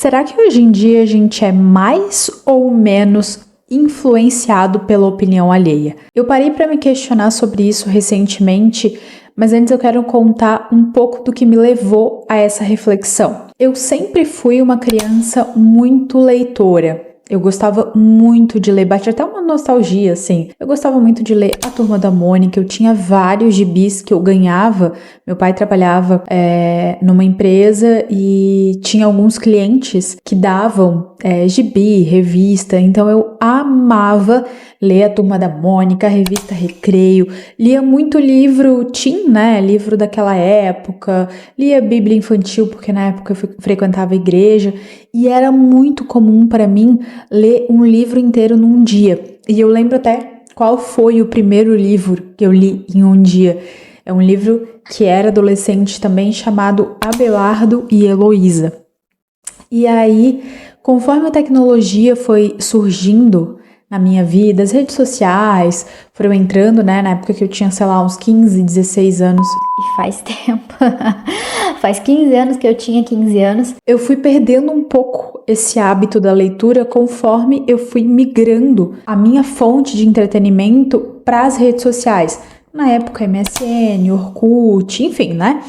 Será que hoje em dia a gente é mais ou menos influenciado pela opinião alheia? Eu parei para me questionar sobre isso recentemente, mas antes eu quero contar um pouco do que me levou a essa reflexão. Eu sempre fui uma criança muito leitora. Eu gostava muito de ler, bate até uma nostalgia, assim. Eu gostava muito de ler A Turma da Mônica, eu tinha vários gibis que eu ganhava. Meu pai trabalhava numa empresa e tinha alguns clientes que davam gibi, revista, então eu amava ler A Turma da Mônica, a revista Recreio, lia muito livro teen, né, livro daquela época, lia Bíblia infantil, porque na época eu frequentava a igreja, e era muito comum para mim ler um livro inteiro num dia. E eu lembro até qual foi o primeiro livro que eu li em um dia. É um livro que era adolescente também, chamado Abelardo e Heloísa. E aí, conforme a tecnologia foi surgindo na minha vida, as redes sociais foram entrando, né, na época que eu tinha, sei lá, uns 15, 16 anos. E faz tempo. Faz 15 anos que eu tinha 15 anos. Eu fui perdendo um pouco esse hábito da leitura conforme eu fui migrando a minha fonte de entretenimento para as redes sociais. Na época, MSN, Orkut, enfim, né?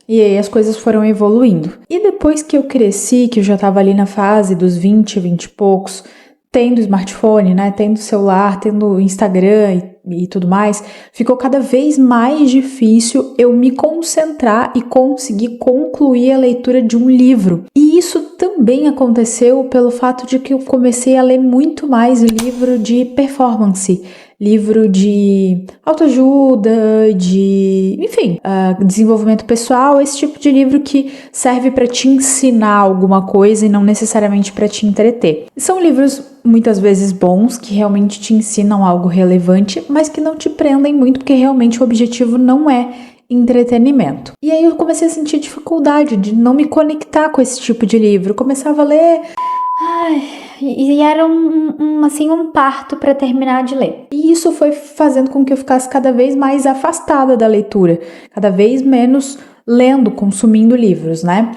E aí as coisas foram evoluindo. E depois que eu cresci, que eu já estava ali na fase dos 20 e poucos, tendo smartphone, né, tendo celular, tendo Instagram e tudo mais, ficou cada vez mais difícil eu me concentrar e conseguir concluir a leitura de um livro. E isso também aconteceu pelo fato de que eu comecei a ler muito mais livro de performance, livro de autoajuda, enfim, desenvolvimento pessoal, esse tipo de livro que serve para te ensinar alguma coisa e não necessariamente para te entreter. São livros muitas vezes bons, que realmente te ensinam algo relevante, mas que não te prendem muito, porque realmente o objetivo não é entretenimento. E aí eu comecei a sentir dificuldade de não me conectar com esse tipo de livro. Eu começava a ler... E era um parto para terminar de ler. E isso foi fazendo com que eu ficasse cada vez mais afastada da leitura, cada vez menos lendo, consumindo livros, né?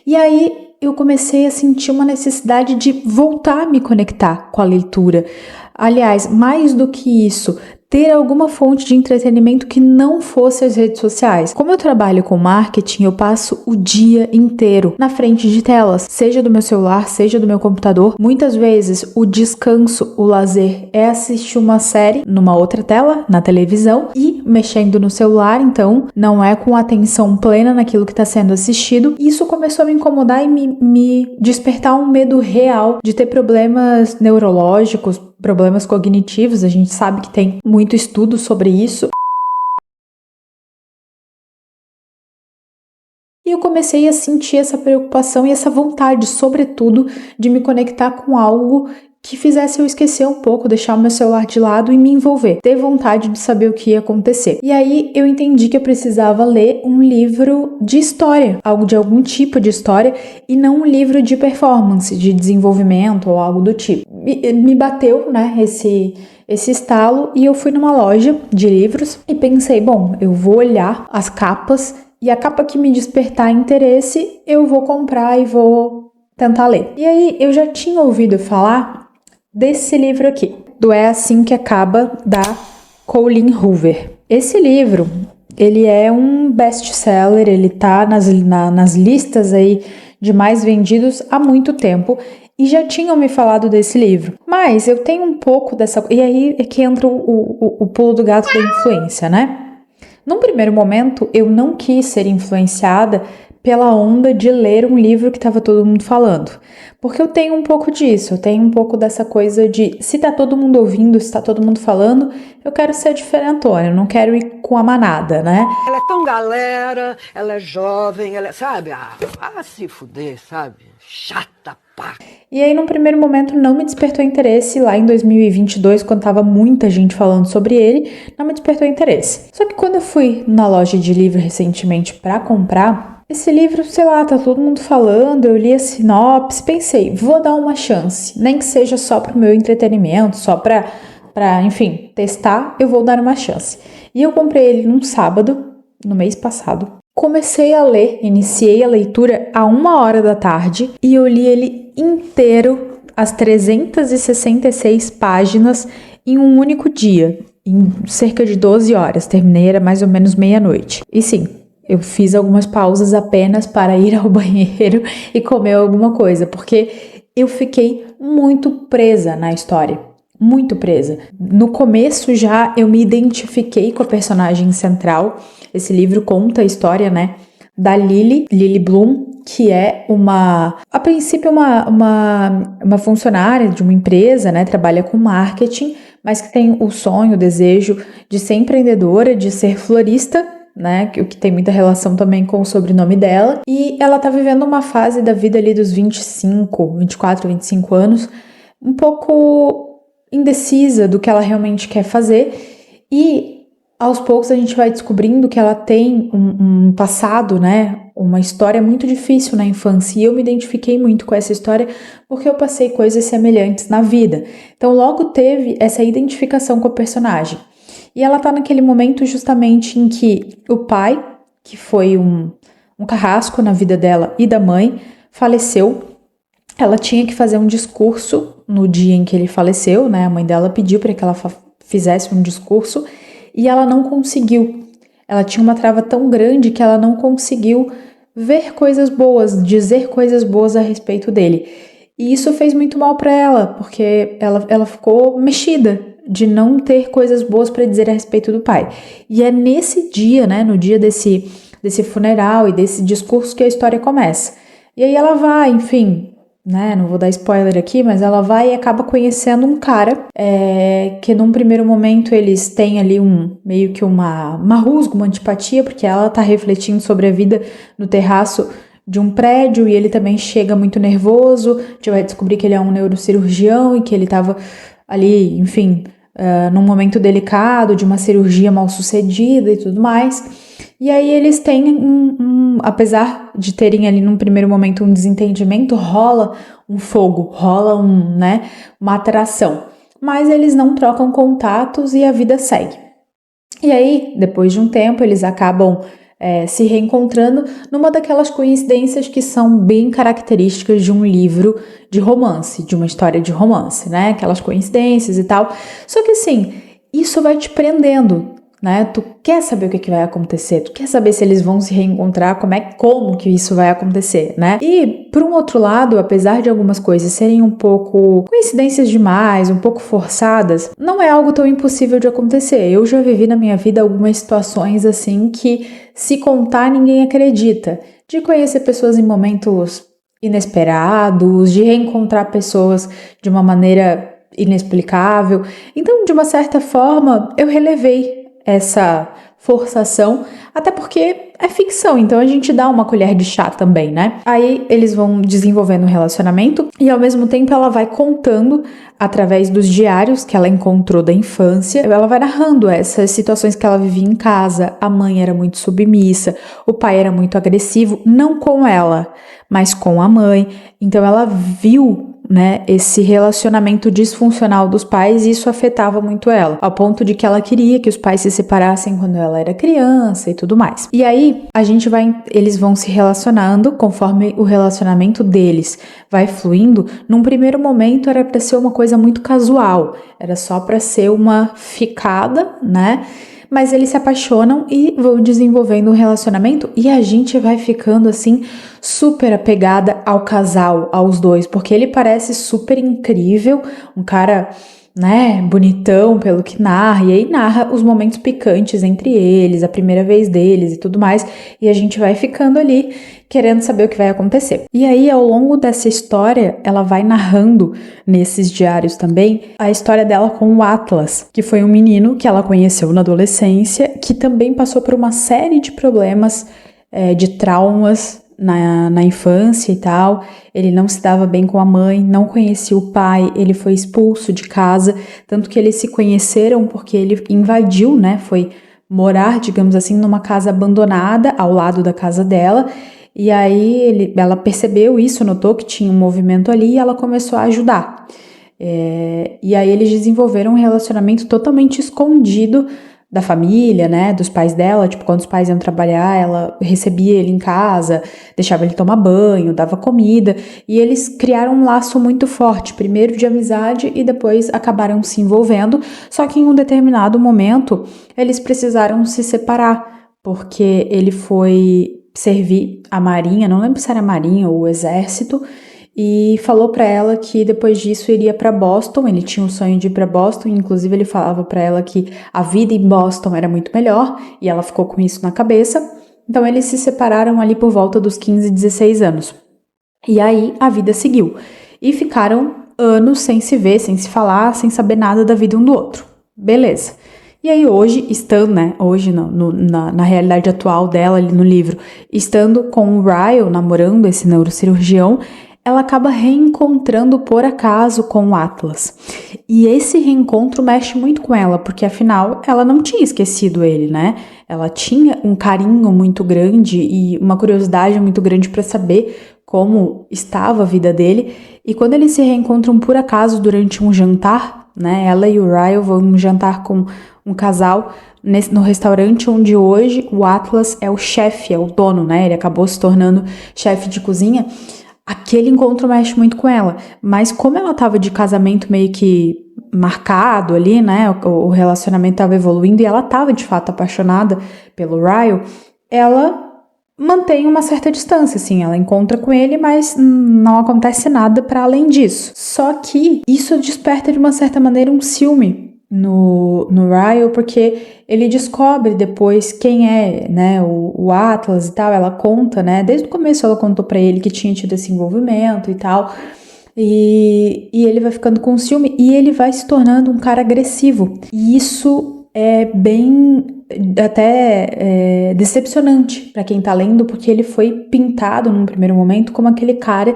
E aí eu comecei a sentir uma necessidade de voltar a me conectar com a leitura. Aliás, mais do que isso, ter alguma fonte de entretenimento que não fosse as redes sociais. Como eu trabalho com marketing, eu passo o dia inteiro na frente de telas, seja do meu celular, seja do meu computador. Muitas vezes o descanso, o lazer é assistir uma série numa outra tela, na televisão, e mexendo no celular, então não é com atenção plena naquilo que está sendo assistido. Isso começou a me incomodar e me despertar um medo real de ter problemas neurológicos, problemas cognitivos. A gente sabe que tem muito estudo sobre isso. E eu comecei a sentir essa preocupação e essa vontade, sobretudo, de me conectar com algo que fizesse eu esquecer um pouco, deixar o meu celular de lado e me envolver, ter vontade de saber o que ia acontecer. E aí eu entendi que eu precisava ler um livro de história, algo de algum tipo de história, e não um livro de performance, de desenvolvimento ou algo do tipo. Me bateu, né, esse estalo, e eu fui numa loja de livros e pensei, bom, eu vou olhar as capas e a capa que me despertar interesse, eu vou comprar e vou tentar ler. E aí eu já tinha ouvido falar desse livro aqui, do É Assim Que Acaba, da Colleen Hoover. Esse livro, ele é um best-seller, ele tá nas listas aí de mais vendidos há muito tempo, e já tinham me falado desse livro. Mas eu tenho um pouco dessa... E aí é que entra o pulo do gato da influência, né? Num primeiro momento, eu não quis ser influenciada pela onda de ler um livro que estava todo mundo falando. Porque eu tenho um pouco disso, eu tenho um pouco dessa coisa de, se tá todo mundo ouvindo, se tá todo mundo falando, eu quero ser diferentona, eu não quero ir com a manada, né? Ela é tão galera, ela é jovem, ela é, sabe? Se fuder, sabe? Chata, pá. E aí, num primeiro momento, não me despertou interesse. Lá em 2022, quando tava muita gente falando sobre ele, não me despertou interesse. Só que quando eu fui na loja de livro recentemente pra comprar, esse livro, sei lá, tá todo mundo falando, eu li a sinopse, pensei, vou dar uma chance. Nem que seja só pro meu entretenimento, só pra enfim, testar, eu vou dar uma chance. E eu comprei ele num sábado, no mês passado, comecei a ler, iniciei a leitura a 1h da tarde e eu li ele inteiro, as 366 páginas, em um único dia, em cerca de 12 horas. Terminei, era mais ou menos meia-noite. E sim, eu fiz algumas pausas apenas para ir ao banheiro e comer alguma coisa, porque eu fiquei muito presa na história. Muito presa. No começo já eu me identifiquei com a personagem central. Esse livro conta a história, né, da Lily Bloom, que é a princípio uma funcionária de uma empresa, né, trabalha com marketing, mas que tem o sonho, o desejo de ser empreendedora, de ser florista, né, o que tem muita relação também com o sobrenome dela, e ela tá vivendo uma fase da vida ali dos 24, 25 anos, um pouco indecisa do que ela realmente quer fazer, e aos poucos a gente vai descobrindo que ela tem um passado, né, uma história muito difícil na infância, e eu me identifiquei muito com essa história porque eu passei coisas semelhantes na vida. Então logo teve essa identificação com a personagem. E ela tá naquele momento justamente em que o pai, que foi um carrasco na vida dela e da mãe, faleceu. Ela tinha que fazer um discurso no dia em que ele faleceu, né? A mãe dela pediu para que ela fizesse um discurso e ela não conseguiu. Ela tinha uma trava tão grande que ela não conseguiu ver coisas boas, dizer coisas boas a respeito dele. E isso fez muito mal para ela, porque ela ficou mexida de não ter coisas boas para dizer a respeito do pai. E é nesse dia, né, no dia desse funeral e desse discurso que a história começa. E aí ela vai, enfim, né, não vou dar spoiler aqui, mas ela vai e acaba conhecendo um cara que num primeiro momento eles têm ali meio que uma rusga, uma antipatia, porque ela tá refletindo sobre a vida no terraço de um prédio e ele também chega muito nervoso. A gente vai descobrir que ele é um neurocirurgião e que ele tava ali, enfim, num momento delicado de uma cirurgia mal sucedida e tudo mais. E aí eles têm apesar de terem ali num primeiro momento um desentendimento, rola um fogo, rola uma atração. Mas eles não trocam contatos e a vida segue. E aí, depois de um tempo, eles acabam se reencontrando numa daquelas coincidências que são bem características de um livro de romance, de uma história de romance, né? Aquelas coincidências e tal. Só que assim, isso vai te prendendo, né? Tu quer saber o que vai acontecer, tu quer saber se eles vão se reencontrar, como que isso vai acontecer, né? E por um outro lado, apesar de algumas coisas serem um pouco coincidências demais, um pouco forçadas, não é algo tão impossível de acontecer. Eu já vivi na minha vida algumas situações assim que, se contar, ninguém acredita. De conhecer pessoas em momentos inesperados, de reencontrar pessoas de uma maneira inexplicável. Então, de uma certa forma, eu relevei essa forçação, até porque é ficção, então a gente dá uma colher de chá também, né? Aí eles vão desenvolvendo um relacionamento e ao mesmo tempo ela vai contando, através dos diários que ela encontrou da infância, ela vai narrando essas situações que ela vivia em casa. A mãe era muito submissa, o pai era muito agressivo, não com ela, mas com a mãe. Então ela viu, né, esse relacionamento disfuncional dos pais, e isso afetava muito ela, ao ponto de que ela queria que os pais se separassem quando ela era criança e tudo mais. E aí eles vão se relacionando conforme o relacionamento deles vai fluindo. Num primeiro momento era para ser uma coisa muito casual, era só para ser uma ficada, né? Mas eles se apaixonam e vão desenvolvendo um relacionamento, e a gente vai ficando assim super apegada ao casal, aos dois, porque ele parece super incrível, um cara, né, bonitão pelo que narra, e aí narra os momentos picantes entre eles, a primeira vez deles e tudo mais, e a gente vai ficando ali querendo saber o que vai acontecer. E aí, ao longo dessa história, ela vai narrando nesses diários também a história dela com o Atlas, que foi um menino que ela conheceu na adolescência, que também passou por uma série de problemas, de traumas na infância e tal. Ele não se dava bem com a mãe, não conhecia o pai, ele foi expulso de casa, tanto que eles se conheceram porque ele invadiu, né, foi morar, digamos assim, numa casa abandonada ao lado da casa dela. E aí ela percebeu isso, notou que tinha um movimento ali e ela começou a ajudar. E aí eles desenvolveram um relacionamento totalmente escondido da família, né, dos pais dela, tipo, quando os pais iam trabalhar, ela recebia ele em casa, deixava ele tomar banho, dava comida, e eles criaram um laço muito forte, primeiro de amizade e depois acabaram se envolvendo, só que em um determinado momento eles precisaram se separar, porque ele foi servir a marinha, não lembro se era a marinha ou o exército, e falou pra ela que depois disso iria pra Boston. Ele tinha o sonho de ir pra Boston, inclusive ele falava pra ela que a vida em Boston era muito melhor, e ela ficou com isso na cabeça. Então eles se separaram ali por volta dos 15, 16 anos. E aí a vida seguiu. E ficaram anos sem se ver, sem se falar, sem saber nada da vida um do outro. Beleza. E aí hoje, estando, né, hoje na realidade atual dela ali no livro, estando com o Ryle, namorando esse neurocirurgião, ela acaba reencontrando por acaso com o Atlas. E esse reencontro mexe muito com ela, porque afinal ela não tinha esquecido ele, né? Ela tinha um carinho muito grande e uma curiosidade muito grande para saber como estava a vida dele. E quando eles se reencontram por acaso durante um jantar, né? Ela e o Ryle vão jantar com um casal no restaurante onde hoje o Atlas é o chefe, é o dono, né? Ele acabou se tornando chefe de cozinha. Aquele encontro mexe muito com ela, mas como ela tava de casamento meio que marcado ali, né, o relacionamento tava evoluindo e ela tava de fato apaixonada pelo Ryle, ela mantém uma certa distância, assim, ela encontra com ele, mas não acontece nada para além disso. Só que isso desperta de uma certa maneira um ciúme no Ryle, porque ele descobre depois quem é, né, o Atlas e tal. Ela conta, né, desde o começo ela contou pra ele que tinha tido esse envolvimento e tal, e ele vai ficando com ciúme e ele vai se tornando um cara agressivo, e isso é bem até decepcionante pra quem tá lendo, porque ele foi pintado num primeiro momento como aquele cara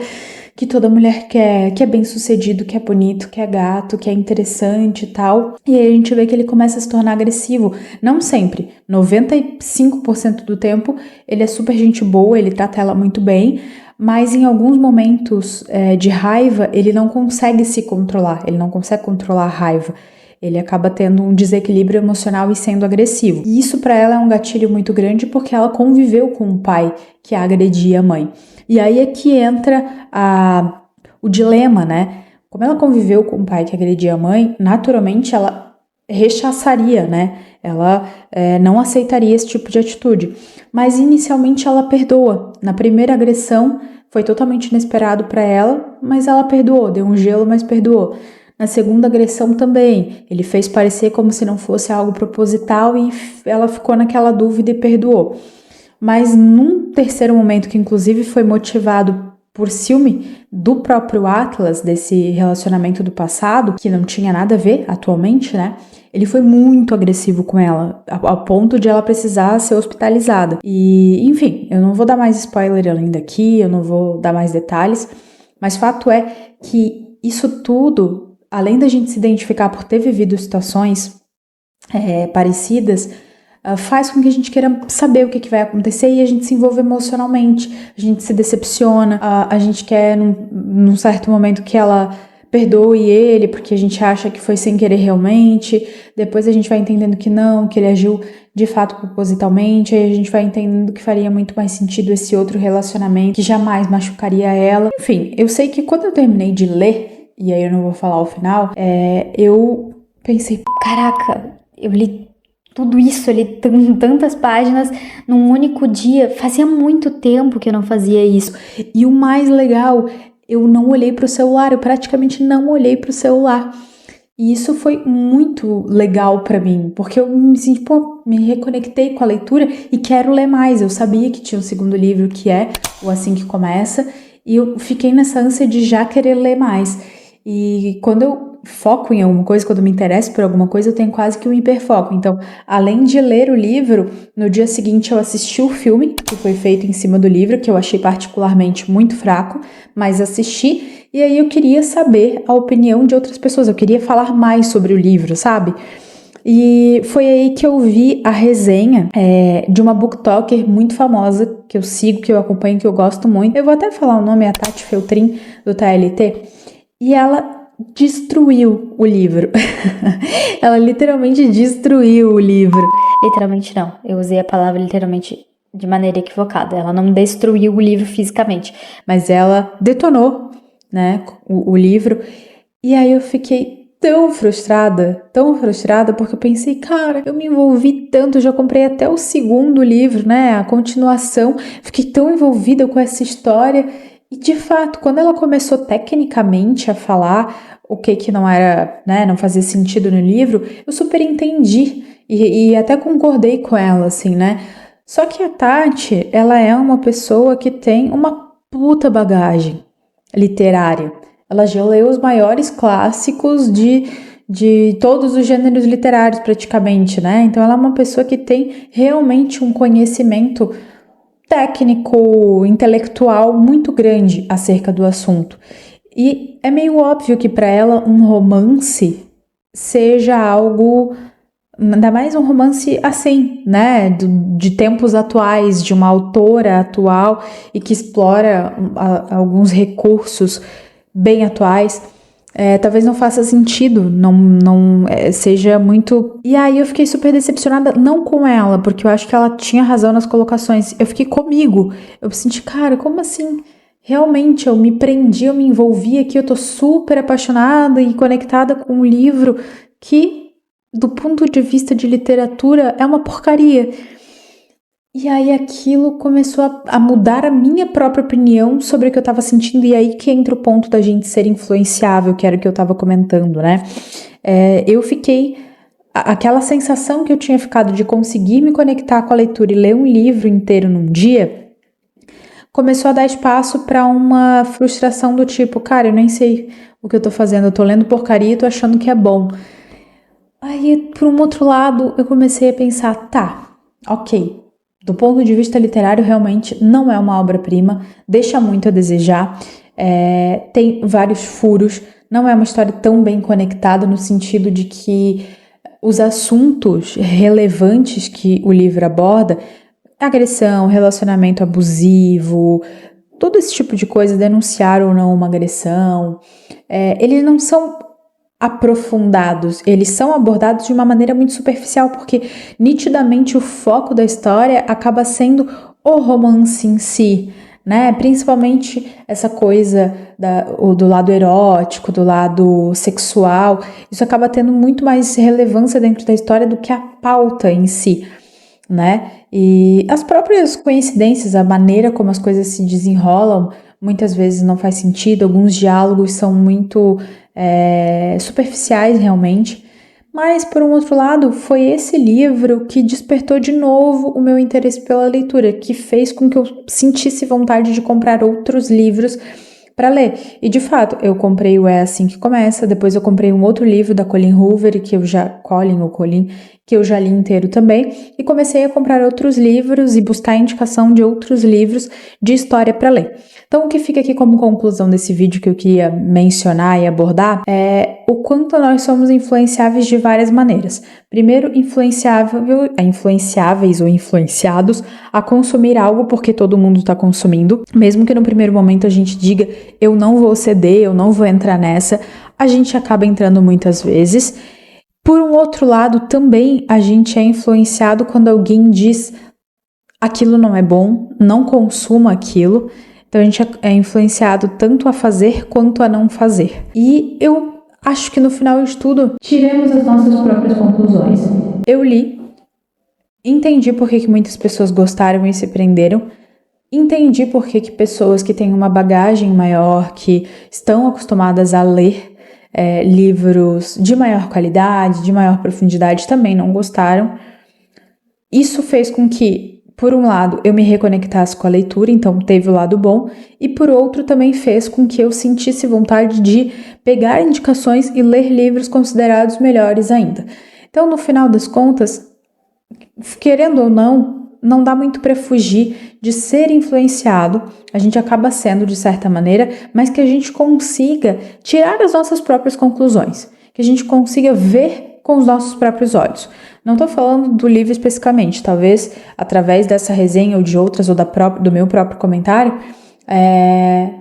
que toda mulher quer, que é bem sucedido, que é bonito, que é gato, que é interessante e tal. E aí a gente vê que ele começa a se tornar agressivo. Não sempre, 95% do tempo ele é super gente boa, ele trata ela muito bem, mas em alguns momentos de raiva ele não consegue se controlar, ele não consegue controlar a raiva. Ele acaba tendo um desequilíbrio emocional e sendo agressivo. E isso pra ela é um gatilho muito grande, porque ela conviveu com um pai que agredia a mãe. E aí é que entra o dilema, né? Como ela conviveu com um pai que agredia a mãe, naturalmente ela rechaçaria, né? Ela não aceitaria esse tipo de atitude. Mas inicialmente ela perdoa. Na primeira agressão foi totalmente inesperado para ela, mas ela perdoou, deu um gelo, mas perdoou. Na segunda agressão também, ele fez parecer como se não fosse algo proposital e ela ficou naquela dúvida e perdoou. Mas num terceiro momento, que inclusive foi motivado por ciúme do próprio Atlas, desse relacionamento do passado, que não tinha nada a ver atualmente, né? Ele foi muito agressivo com ela, ao ponto de ela precisar ser hospitalizada. E, enfim, eu não vou dar mais spoiler além daqui, eu não vou dar mais detalhes, mas fato é que isso tudo, além da gente se identificar por ter vivido situações parecidas, faz com que a gente queira saber o que vai acontecer e a gente se envolve emocionalmente, a gente se decepciona, a gente quer num certo momento que ela perdoe ele, porque a gente acha que foi sem querer realmente, depois a gente vai entendendo que não, que ele agiu de fato propositalmente, aí a gente vai entendendo que faria muito mais sentido esse outro relacionamento, que jamais machucaria ela. Enfim, eu sei que quando eu terminei de ler, e aí eu não vou falar o final, eu pensei, caraca, eu li tudo isso, eu li tantas páginas num único dia, fazia muito tempo que eu não fazia isso. E o mais legal, eu não olhei pro celular, eu praticamente não olhei pro celular. E isso foi muito legal pra mim, porque eu me senti, me reconectei com a leitura e quero ler mais. Eu sabia que tinha um segundo livro, que é o Assim que Começa, e eu fiquei nessa ânsia de já querer ler mais. E quando eu foco em alguma coisa, quando eu me interesso por alguma coisa, eu tenho quase que um hiperfoco. Então, além de ler o livro, no dia seguinte eu assisti o filme que foi feito em cima do livro, que eu achei particularmente muito fraco, mas assisti, e aí eu queria saber a opinião de outras pessoas, eu queria falar mais sobre o livro, sabe? E foi aí que eu vi a resenha de uma booktalker muito famosa, que eu sigo, que eu acompanho, que eu gosto muito. Eu vou até falar o nome, é a Tati Feltrin, do TLT. E ela destruiu o livro. Ela literalmente destruiu o livro. Literalmente não, eu usei a palavra literalmente de maneira equivocada. Ela não destruiu o livro fisicamente. Mas ela detonou, né, o livro. E aí eu fiquei tão frustrada, porque eu pensei, cara, eu me envolvi tanto, eu já comprei até o segundo livro, né, a continuação, fiquei tão envolvida com essa história, e de fato, quando ela começou tecnicamente a falar o que não era, né, não fazia sentido no livro, eu super entendi, e até concordei com ela, assim, né, só que a Tati, ela é uma pessoa que tem uma puta bagagem literária. Ela já leu os maiores clássicos de todos os gêneros literários, praticamente, né? Então, ela é uma pessoa que tem realmente um conhecimento técnico, intelectual muito grande acerca do assunto. E é meio óbvio que para ela um romance seja algo, ainda mais um romance assim, né? De tempos atuais, de uma autora atual e que explora alguns recursos bem atuais, talvez não faça sentido, não seja muito... E aí eu fiquei super decepcionada, não com ela, porque eu acho que ela tinha razão nas colocações, eu fiquei comigo, eu me senti, cara, como assim? Realmente, eu me prendi, eu me envolvi aqui, eu tô super apaixonada e conectada com um livro que, do ponto de vista de literatura, é uma porcaria. E aí aquilo começou a mudar a minha própria opinião sobre o que eu tava sentindo, e aí que entra o ponto da gente ser influenciável, que era o que eu tava comentando, né? Eu fiquei... Aquela sensação que eu tinha ficado de conseguir me conectar com a leitura e ler um livro inteiro num dia, começou a dar espaço para uma frustração do tipo, cara, eu nem sei o que eu tô fazendo, eu tô lendo porcaria e tô achando que é bom. Aí, por um outro lado, eu comecei a pensar, tá, ok, do ponto de vista literário, realmente não é uma obra-prima, deixa muito a desejar, tem vários furos, não é uma história tão bem conectada no sentido de que os assuntos relevantes que o livro aborda, agressão, relacionamento abusivo, todo esse tipo de coisa, denunciar ou não uma agressão, eles não são aprofundados, eles são abordados de uma maneira muito superficial, porque nitidamente o foco da história acaba sendo o romance em si, né? Principalmente essa coisa do lado erótico, do lado sexual, isso acaba tendo muito mais relevância dentro da história do que a pauta em si, né? E as próprias coincidências, a maneira como as coisas se desenrolam, muitas vezes não faz sentido, alguns diálogos são muito superficiais realmente, mas por um outro lado foi esse livro que despertou de novo o meu interesse pela leitura, que fez com que eu sentisse vontade de comprar outros livros para ler. E de fato, eu comprei o É Assim Que Começa, depois eu comprei um outro livro da Colleen Hoover, Colleen, que eu já li inteiro também, e comecei a comprar outros livros e buscar indicação de outros livros de história para ler. Então, o que fica aqui como conclusão desse vídeo que eu queria mencionar e abordar é o quanto nós somos influenciáveis de várias maneiras. Primeiro, influenciáveis ou influenciados a consumir algo porque todo mundo está consumindo, mesmo que no primeiro momento a gente diga eu não vou ceder, eu não vou entrar nessa, a gente acaba entrando muitas vezes. Por um outro lado, também a gente é influenciado quando alguém diz aquilo não é bom, não consuma aquilo. Então a gente é influenciado tanto a fazer quanto a não fazer. E eu acho que no final de tudo, tiremos as nossas próprias conclusões. Eu li, entendi por que muitas pessoas gostaram e se prenderam, entendi por que pessoas que têm uma bagagem maior, que estão acostumadas a ler livros de maior qualidade, de maior profundidade, também não gostaram. Isso fez com que, por um lado, eu me reconectasse com a leitura, então teve o lado bom, e por outro também fez com que eu sentisse vontade de pegar indicações e ler livros considerados melhores ainda. Então, no final das contas, querendo ou não dá muito para fugir de ser influenciado, a gente acaba sendo de certa maneira, mas que a gente consiga tirar as nossas próprias conclusões, que a gente consiga ver com os nossos próprios olhos. Não estou falando do livro especificamente, talvez através dessa resenha ou de outras ou do meu próprio comentário,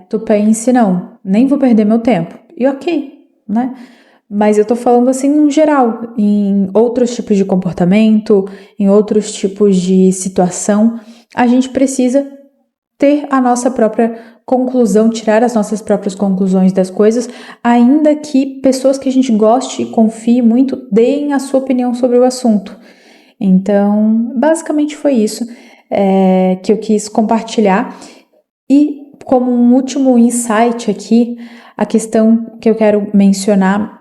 tu pense, não, nem vou perder meu tempo. E ok, né? Mas eu tô falando assim no geral, em outros tipos de comportamento, em outros tipos de situação, a gente precisa ter a nossa própria conclusão, tirar as nossas próprias conclusões das coisas, ainda que pessoas que a gente goste e confie muito deem a sua opinião sobre o assunto. Então, basicamente foi isso que eu quis compartilhar. E como um último insight aqui, a questão que eu quero mencionar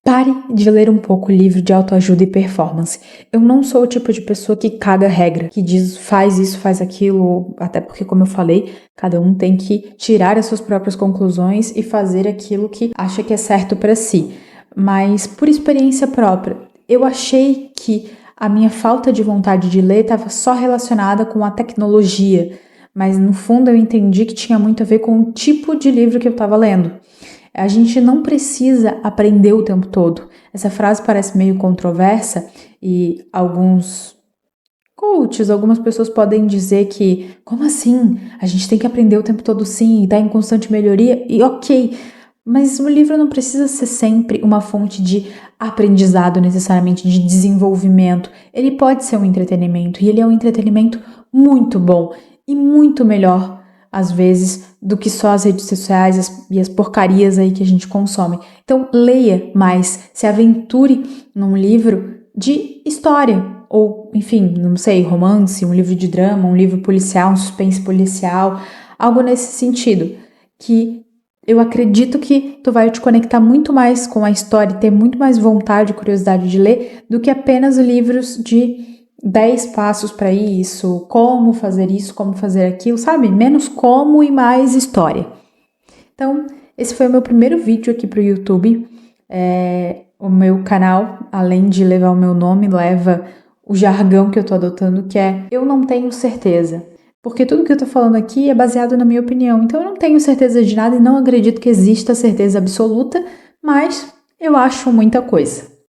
pare de ler um pouco o livro de autoajuda e performance. Eu não sou o tipo de pessoa que caga regra, que diz faz isso, faz aquilo, até porque, como eu falei, cada um tem que tirar as suas próprias conclusões e fazer aquilo que acha que é certo para si. Mas, por experiência própria, eu achei que a minha falta de vontade de ler estava só relacionada com a tecnologia, mas no fundo eu entendi que tinha muito a ver com o tipo de livro que eu estava lendo. A gente não precisa aprender o tempo todo. Essa frase parece meio controversa e alguns coaches, algumas pessoas podem dizer que, como assim? A gente tem que aprender o tempo todo sim, e tá em constante melhoria, e ok. Mas o livro não precisa ser sempre uma fonte de aprendizado, necessariamente de desenvolvimento. Ele pode ser um entretenimento, e ele é um entretenimento muito bom e muito melhor às vezes, do que só as redes sociais e as porcarias aí que a gente consome. Então, leia mais, se aventure num livro de história, ou, enfim, não sei, romance, um livro de drama, um livro policial, um suspense policial, algo nesse sentido, que eu acredito que tu vai te conectar muito mais com a história e ter muito mais vontade e curiosidade de ler do que apenas livros de 10 passos para isso, como fazer aquilo, sabe? Menos como e mais história. Então, esse foi o meu primeiro vídeo aqui pro YouTube. O meu canal, além de levar o meu nome, leva o jargão que eu tô adotando, que é eu não tenho certeza. Porque tudo que eu tô falando aqui é baseado na minha opinião. Então, eu não tenho certeza de nada e não acredito que exista certeza absoluta, mas eu acho muita coisa.